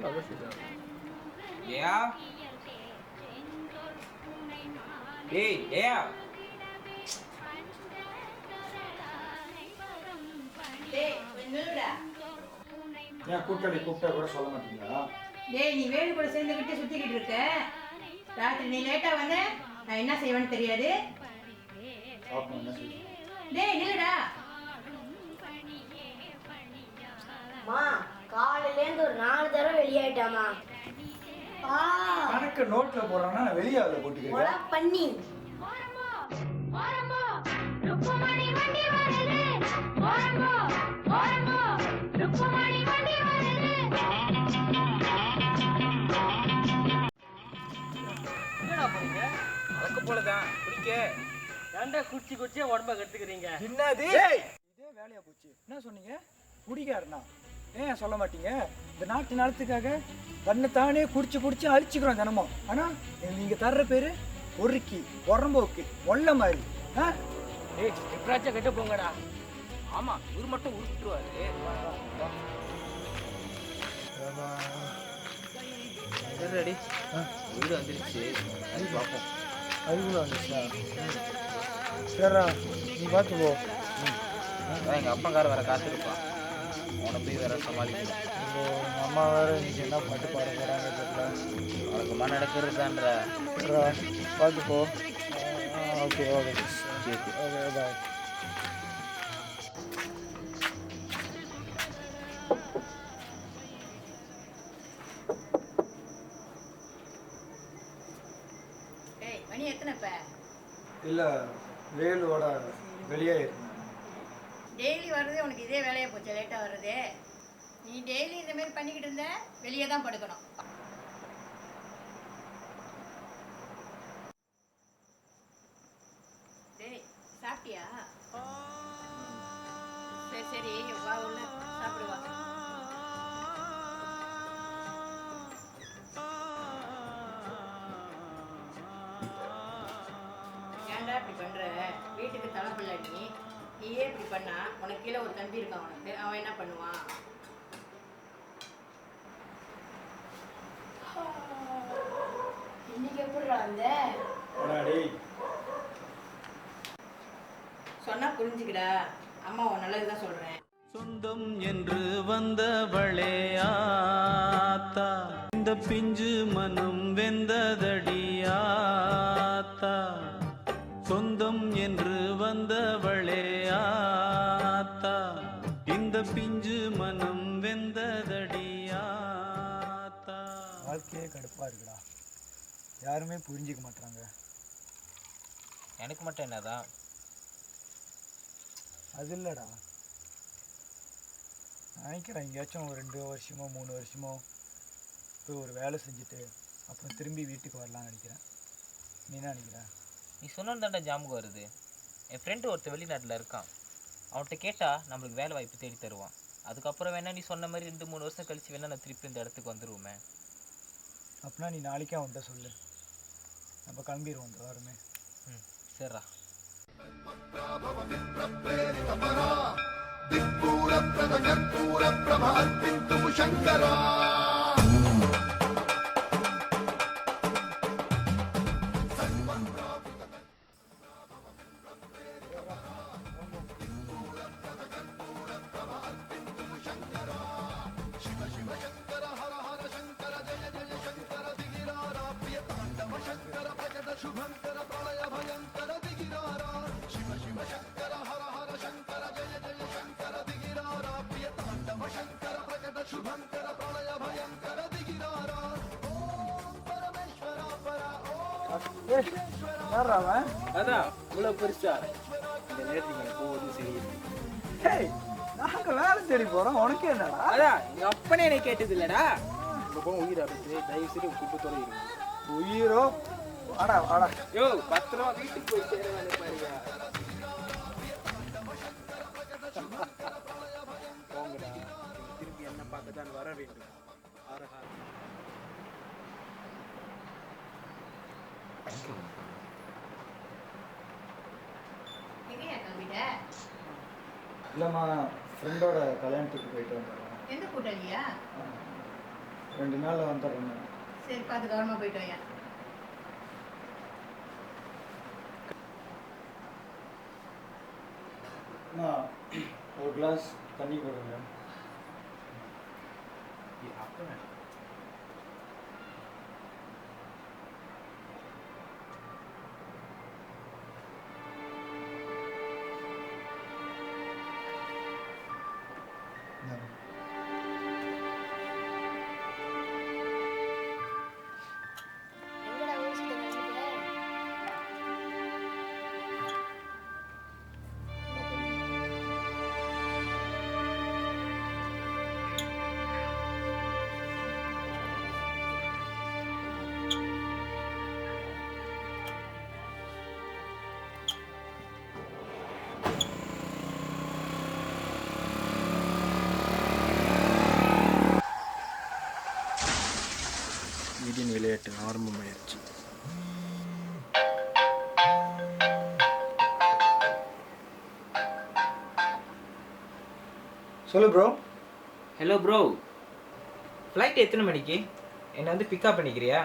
நல்ல சீரியல். ஏயா டேய் ஏயா ஏன் கூட்டாளி கூப்பிட்டா கூட சொல்ல மாட்டீங்களா? டேய் நீ வேலு கூட சேர்ந்துக்கிட்டு சுத்திக்கிட்டு இருக்க. ராத்திரி நீ லேட்டா வந்து நான் என்ன செய்வேன்னு தெரியாது. டேய் நில்லுடா. மா காலையிலேருந்து ஒரு 4 தடவை வெளியாயிட்டாமா. கணக்கு நோட்ல போறான்னா நான் வெளியே அதில் போட்டுக்கிறேன். பண்ணி அதுக்கு போலதான் குடிக்க ஏன்டா குடிச்சியே உடம்ப கெடுத்துக்கிறீங்க? என்னது இதே வேலையா போச்சு. என்ன சொன்னீங்க? குடிக்காருண்ணா ஏன் சொல்ல மாட்டீங்க? இந்த நாட்டு நலத்துக்காக தன்னைத்தானே குடிச்சு அழிச்சுக்கிறோம் தினமும். ஆனா நீங்க தர்ற பேரு ஒருக்கி உரம்போக்கு ஒல்ல மாதிரி. ஏய் எப்படாச்சும் கெட்டு போங்கடா. ஆமா இவர் மட்டும் உருட்டுவாரு. ரெடி வீடு வந்துருச்சு அது பார்ப்போம். அதுக்குள்ள வந்துச்சா? சரிடா நீ பார்த்து போ. எங்கள் அப்பங்கார வேற காத்திருப்பான். அவனை போய் வேற சமாளிக்கணும். எங்கள் அம்மா வேறு இன்னைக்கு என்ன பாட்டு பாட போகிறாங்க தெரியல. அவனுக்கு மன நடக்கிறதுதான்ற. பார்த்து போ. ஓகே ஓகே சரி ஓகே பாய். டேய் மணி எத்தனைப்ப? இல்லை வேலுவோட வெளியே இருக்கு. டெய்லி வர்றதே உனக்கு இதே வேலையா போச்சு, லேட்டாக வர்றதே. நீ டெய்லி இந்த மாதிரி பண்ணிக்கிட்டு இருந்த வெளியே தான் படுக்கணும். டேய் சாப்பிட்டியா? சரி சரி வா உள்ள சாப்பிடுவா. ஏன்டா இப்படி பண்ற? வீட்டுக்கு தலைப்பில்லை நீயே இப்படி பண்ணா உனக்கு கீழே ஒரு தம்பி இருக்கான். உனக்கு அவன் என்ன பண்ணுவான்? இன்னைக்கு எப்படிடா அந்த சொன்னா புரிஞ்சுக்கடா. அம்மா உன் நல்லதுதான் சொல்றேன். சொந்தம் என்று வந்தவளே ஆத்தா, இந்த பிஞ்சு மனம் வெந்ததடியாத்தா. சொந்தம் என்று வந்தவளே ஆத்தா, இந்த பிஞ்சு மனம் வெந்ததடியாத்தா. வாழ்க்கையே கடுப்பாக இருக்குடா. யாருமே புரிஞ்சிக்க மாட்டாங்க. எனக்கு மட்டும் என்னதான்? அது இல்லைடா, நினைக்கிறேன் எங்கேயாச்சும் ஒரு 2 வருஷமோ 3 வருஷமோ போய் ஒரு வேலை செஞ்சுட்டு அப்புறம் திரும்பி வீட்டுக்கு வரலாம்னு நினைக்கிறேன். நீ என்ன நினைக்கிற? நீ சொன்னது தாண்டா ஜாமுகம் வருது. என் ஃப்ரெண்டு ஒருத்தர் வெளிநாட்டில் இருக்கான். அவன்கிட்ட கேட்டால் நம்மளுக்கு வேலை வாய்ப்பு தேடி தருவான். அதுக்கப்புறம் வேணா நீ சொன்ன மாதிரி 2-3 வருஷம் கழிச்சு வேணா நான் திருப்பி இந்த இடத்துக்கு வந்துடுவோமே. அப்படின்னா நீ நாளைக்கே அவன்கிட்ட சொல்லு, நம்ம கிளம்பிடுவோம் இந்த வாரமே. சரிடா. அதான் இவ்வளோ பெருசா இந்த நேரத்துக்கு போகுது. சரி நாங்கள் வேலை தேடி போகிறோம், உனக்கு என்னடா? அதான் எங்கள் அப்பனே என்னை கேட்டது இல்லைடா. இப்போ போக உயிர் அப்படிச்சு தயவு செய்து குப்பத்தோடு இருக்கு. உயிரோ வாடா வாடா. யோ பத்திரமா வீட்டுக்கு போய் சேர வேலை பாருங்க. போங்கடா, திரும்பி என்ன பார்க்க தான் வர வேண்டும். ஆரஹா எங்கேயா கிளம்பிட்ட? இல்லைம்மா, ஃப்ரெண்டோட கல்யாணத்துக்கு போயிட்டு வந்துடுறேன். எந்த கூட்டாளியா? 2 நாளில் வந்துடுறேன். சரி பார்த்து கவனமாக போயிட்டு வாங்க. அம்மா ஒரு கிளாஸ் தண்ணி கொடுங்க. எங்கடா ஊசிட்டு வந்துட்டு? வீடின் விளையாட்டு ஆரம்பமாயிருச்சு. சொல்லு ப்ரோ. ஹலோ ப்ரோ, ஃப்ளைட் எத்தனை மணிக்கு? என்னை வந்து பிக்கப் பண்ணிக்கிறியா?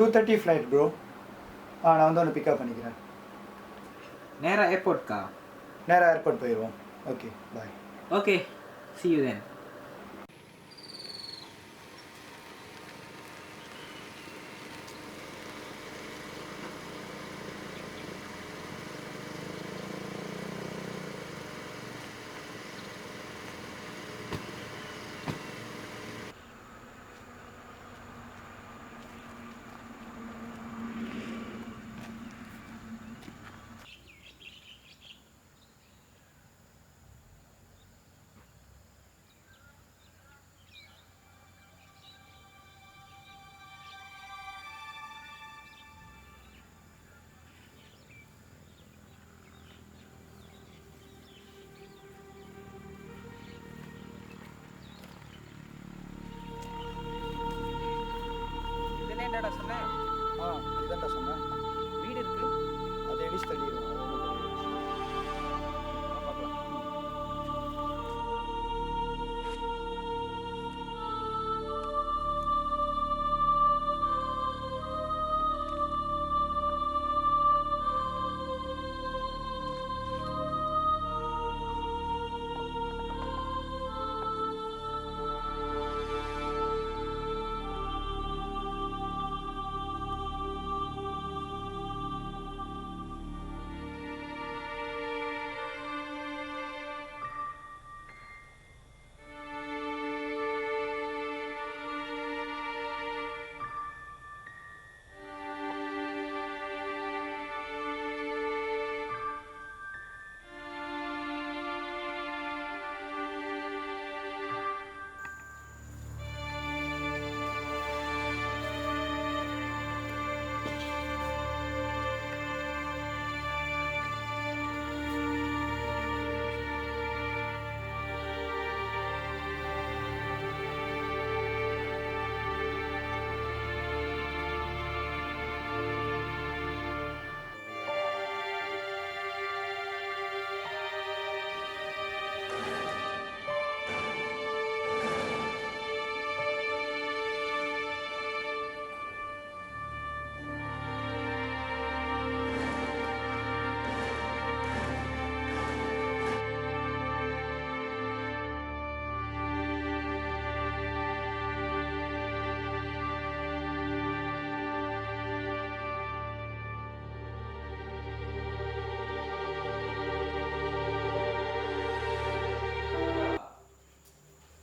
2:30 flight bro. நான் வந்து ஒன்று பிக்கப் பண்ணிக்கிறேன். நேராக ஏர்போர்ட்க்கா? நேராக ஏர்போர்ட் போயிடுவோம். Okay bye. Okay, see you then. இதெல்லாம் என்னடா சொன்னேன்? இதான்டா சொன்னேன். வீடு இருக்கு, அதை அடிச்சு தள்ளிடுவோம். அது ஒன்றும் பெரிய விஷயம். பார்க்கலாம்.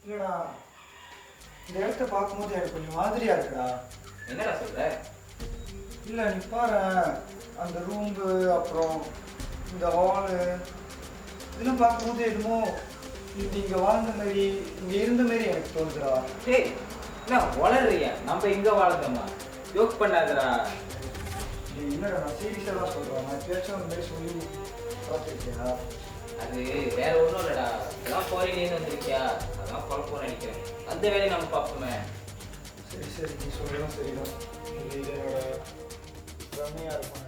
இல்லைடா, இந்த இடத்த பார்க்கும்போது எனக்கு கொஞ்சம் மாதிரியா இருக்குடா. என்னடா சொல்ற? இல்லை நீ பாரு, அந்த ரூம்பு அப்புறம் இந்த ஹாலு இதெல்லாம் பார்க்கும்போது என்னமோ இது இங்கே வாழ்ந்த மாதிரி இங்கே இருந்த மாதிரி எனக்கு தோணுதுடா. டேய், என்ன வளர்றியா? நம்ம எங்க வாழ்ந்தோமா? ஜோக் பண்ணாதடா. நீ என்னடா, நான் சீரியஸாக தான் சொல்கிறேன். நான் எப்பயாச்சும் அந்த மாதிரி சொல்லி பார்த்துருக்கியா? அது வேற ஒன்றும் இல்லைடா, அதான் ஃபாரின்லேருந்து வந்திருக்கியா, அதான் குழப்பம் நினைக்கிறேன். அந்த வேலையை நம்ம பார்ப்போமே. சரி சரி, நீ சொல்கிறதும் சரிதான். இது என்னோட பிரமையாக இருக்கும்.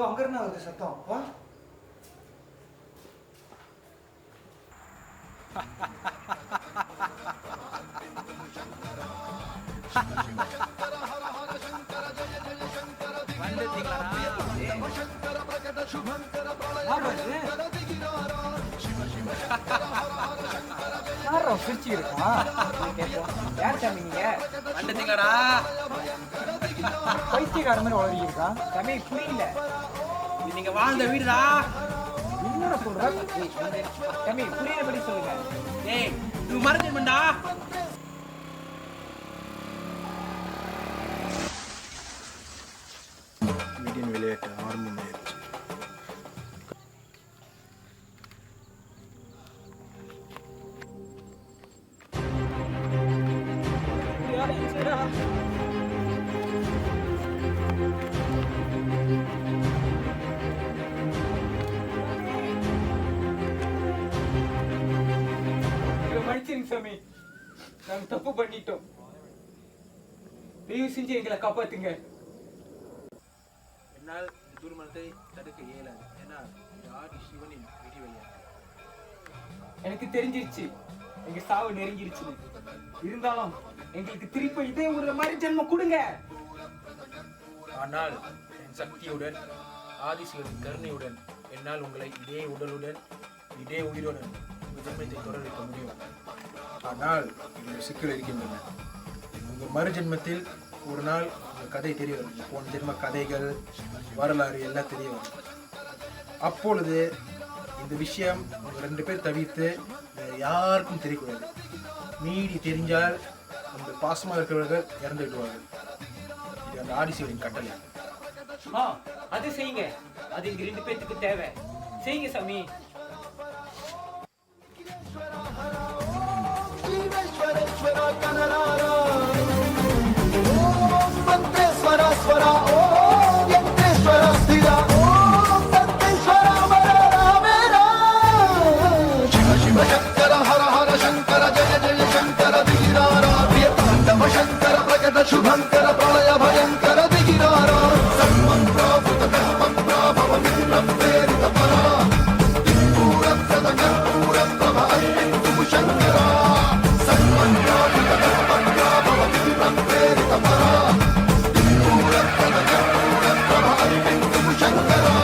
இதோ அங்க இருந்தா வருது சத்தம். வா. யாரோ சிரிச்சு இருக்கா? யார் சாமி நீங்க? வந்துட்டீங்களாடா? பைத்தியக்கார மாதிரி உளறி இருக்கா? சாமி புரியல. இது நீங்க வாழ்ந்த வீடுடா. என்ன சொல்ற? சாமி புரியலபடி சொல்லுங்க. ஏய் இது மறந்துடும்டா. வீடின் விளையாட்டு ஆரம்பமாயிருச்சு. மன்னிச்சிருங்க சாமி. நாங்க தப்பு பண்ணிட்டோம். தயவு செஞ்சு எங்களை காப்பாத்துங்க. என்னால் தூர்மனத்தை தடுக்க இயலாது. ஏன்னா இது ஆதி சிவனின் விடிவெளியா. எனக்கு தெரிஞ்சிருச்சு எங்க சாவு நெருங்கிருச்சு. இருந்தாலும் எங்களுக்கு திருப்பி இதே ஒரு மாதிரி ஜென்மம் கொடுங்க. ஆனால் என் சக்தியுடன் ஆதிசிவனின் கருணையுடன் என்னால் உங்களை இதே உடலுடன் இதே உயிருடன் உங்கள் ஜென்மத்தை தொடர வைக்க முடியும். ஆனால் இதில் சிக்கல் இருக்கின்றன. உங்கள் மறு ஜென்மத்தில் ஒரு நாள் உங்கள் கதை தெரிய வரும். போன ஜென்ம கதைகள் வரலாறு எல்லாம் தெரிய வரும். அப்பொழுது இந்த விஷயம் உங்கள் 2 பேர் தவிர்த்து வேறு யாருக்கும் தெரியக்கூடாது. மீறி தெரிஞ்சால் உங்கள் பாசமாக இருக்கிறவர்கள் இறந்து விடுவார்கள். இது அந்த ஆதிசிவனின் கட்டளை. அது செய்யுங்க. அது எங்க 2 பேத்துக்கு தேவை. செய்யுங்க சாமி. శుభంకర ప్రళయ భయంకర దిగిరారా సన్మంత్రాభుత కర్మంత్రాభవ విఘ్నం ప్రేరిత పరా దిక్పూర ప్రద కర్పూర ప్రభ అర్పింతుము శంకరా సన్మంత్రాభుత కర్మంత్రాభవ విఘ్నం ప్రేరిత పరా దిక్పూర ప్రద కర్పూర ప్రభ అర్పింతుము శంకరా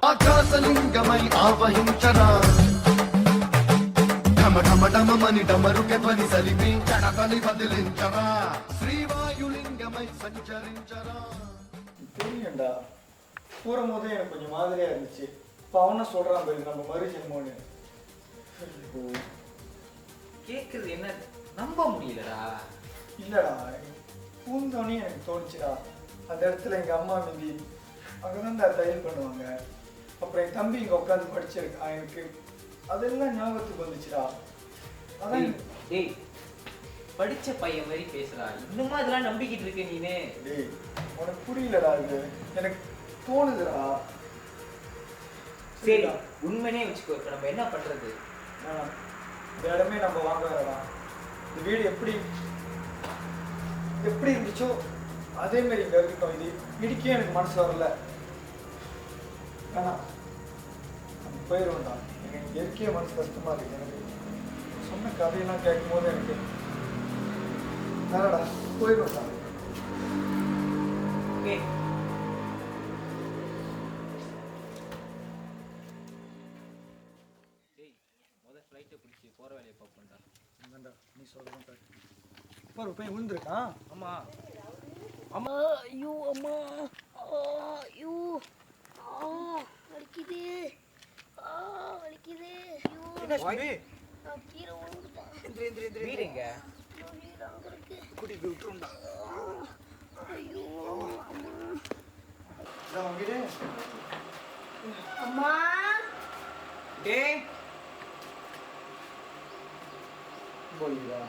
ఆకాశలింగమై ఆవహించరా ఢమ ఢమ ఢమని డమరుకె ధ్వని సలిపి కడతని బదిలించరా శ్రీవాయులింగమై సంచరించరా. தெரியும்டா. போகும்போதே எனக்கு கொஞ்சம் மாதிரியா இருந்துச்சு. இப்போ அவனை சொல்றான் பாரு நம்ம மறு ஜென்மோன்னு. கேட்கறது என்ன நம்ப முடியலடா. இல்லடா பூந்தோன்னே எனக்கு தோணுச்சுடா. அந்த இடத்துல எங்க அம்மா மிந்தி அங்கதான் தையல் பண்ணுவாங்க. அப்புறம் என் தம்பி இங்க உட்காந்து படிச்சிருக்கான். எனக்கு அதெல்லாம் ஞாபகத்துக்கு வந்துச்சுடா. அதான் டேய் படிச்ச பையன் மாதிரி பேசுறா. இன்னுமா இதெல்லாம் நம்பிக்கிட்டு இருக்க நீனே? டேய் உனக்கு புரியலடா. இது எனக்கு தோணுதுடா. சரி உண்மையே வச்சுக்கோ. இப்ப நம்ம என்ன பண்றது? இந்த இடமே நம்ம வாங்க வரலாம். இந்த வீடு எப்படி இருந்துச்சோ அதே மாதிரி இங்க இருக்கட்டும். இது இடிக்கே எனக்கு மனசு வரல. வேணாம் நம்ம போயிடுவோம்டா. எனக்கு இயற்கைய மனசு கஷ்டமா இருக்கு. எனக்கு சொன்ன கதையெல்லாம் கேட்கும் போது எனக்கு வேணாடா போயிடுவோம்டா. போற வேலையை பார்ப்போம்டா. நீ சொல்றேன் பாரு போய் விழுந்துருக்கான். ஆமா அம்மா ஐயோ அம்மா ஐயோ வலிக்குது வலிக்குது. என்ன சொல்லி நான் கீழே விழுந்துட்டேன். எந்திரி வீடு எங்க? வீடு அங்கே இருக்கு. கூட்டிட்டு விட்டுருண்டா. இதான் உன் வீடு. அம்மா டேய் போலியா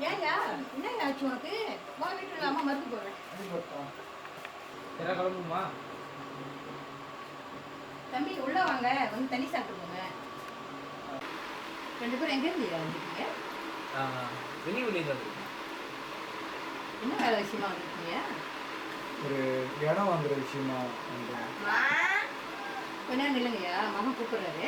ஏங்க என்னங்க ஆச்சு உனக்கு வா வீட்டுல அம்மா மருந்து போடுறேன். சரி கிளம்புமா? தம்பி உள்ள வாங்க வந்து தண்ணி சாப்பிட்டு போங்க. ரெண்டு பேரும் எங்க இருந்து வந்துருக்கீங்க? வெளியூர்லேருந்து வந்துருக்கேன். என்ன வேலை விஷயமா வந்துருக்கீங்க? ஒரு இடம் வாங்குற விஷயமா வந்தேன். கொஞ்ச நேரம் நில்லுங்கய்யா, மகன் கூப்பிடுறாரு.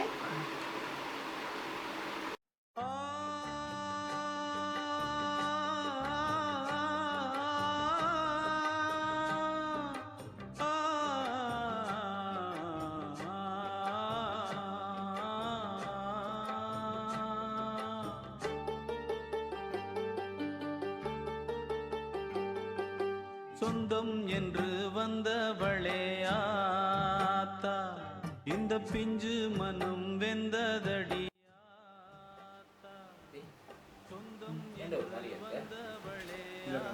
சொந்தம் என்று வந்தவளே ஆத்தா, இந்த பிஞ்சு மனம் வெந்ததடி ஆத்தா. சொந்தம் ஏன்டா ஒரு மாதிரி இருக்க? வந்தவளே இல்லைடா,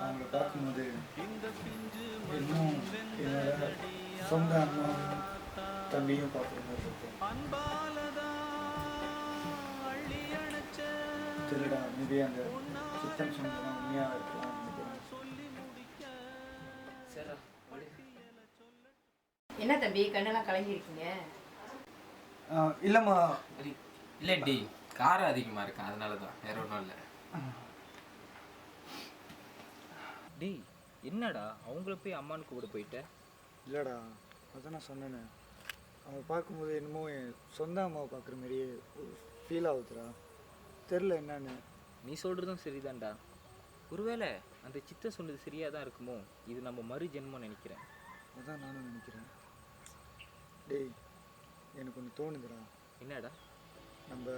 அவங்கள பார்க்கும்போது இந்த பிஞ்சு இன்னும் என்னோட சொந்த அண்ணா தம்பியும் பார்க்குற மாதிரி இருக்கும். அன்பாலதா அள்ளி அணைச்ச திருடா மேபி அந்த சித்தம் சொந்தம் உண்மையாக இருக்கலாம். சரிடா என்ன தம்பி கண்ணெல்லாம் கலங்கிருக்கீங்க? இல்லைம்மா, இல்லை டி, காரம் அதிகமாக இருக்கா, அதனால தான், வேற ஒன்றும் இல்லை. டேய் என்னடா அவங்கள போய் அம்மான்னு கூப்பிட போயிட்ட? இல்லைடா, அதான் நான் சொன்னேன்னு. அவங்க பார்க்கும்போது என்னமோ என் சொந்த அம்மாவை பார்க்குற மாதிரியே ஃபீல் ஆகுதுடா. தெரில என்னன்னு. நீ சொல்கிறதும் சரிதான்டா. ஒருவேளை அந்த சித்தை சொன்னது சரியாக தான் இருக்குமோ? இது நம்ம மறு ஜென்மம் நினைக்கிறேன். அதான் நானும் நினைக்கிறேன். டேய், எனக்கு ஒன்று தோணுதுடா. என்னடா? நம்ம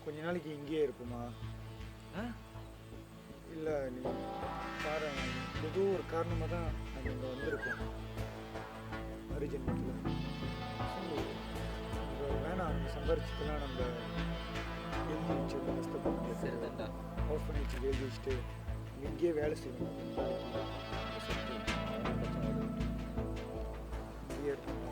கொஞ்ச நாளைக்கு இங்கேயே இருப்போமா? இல்லை, நீ பாரு, ஏதோ ஒரு காரணமாக தான் நம்ம இங்கே வந்திருக்கோம் மறுஜென்மத்தில். நம்ம வேணாம், நம்ம சம்பாரிச்சுக்கலாம், நம்ம எழுதி வச்சு கஷ்டப்பட்டு சரிதான்டா. ஆர்ஃபனேஜ் எழுதி வச்சுட்டு இங்கேயே வேலை செய்யணும். இங்கேயே இருக்கணும்.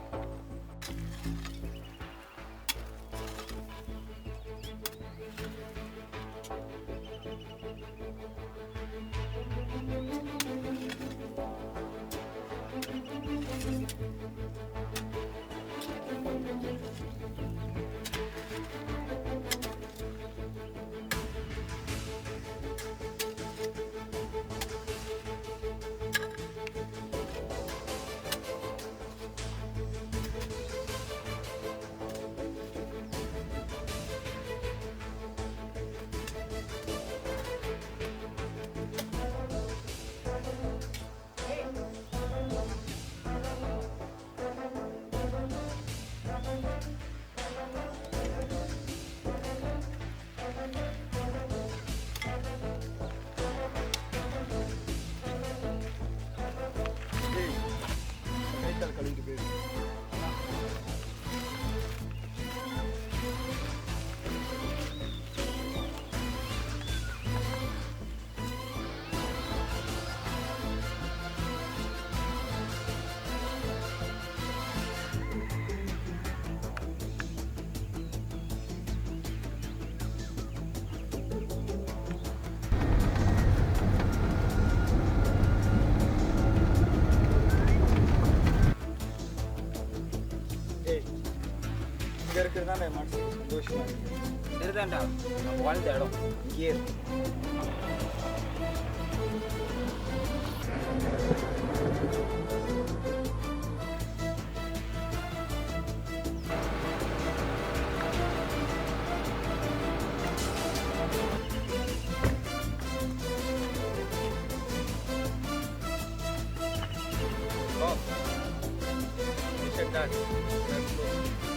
கழுவிட்டு போயிடு. இங்கே இருக்கிறது தான் என் மனசுக்கு சந்தோஷமாக இருக்குது. சரிதான்டா, நம்ம வாழ்ந்த இடம் இங்கேயே இருக்கு. Oh, you said that. That's cool.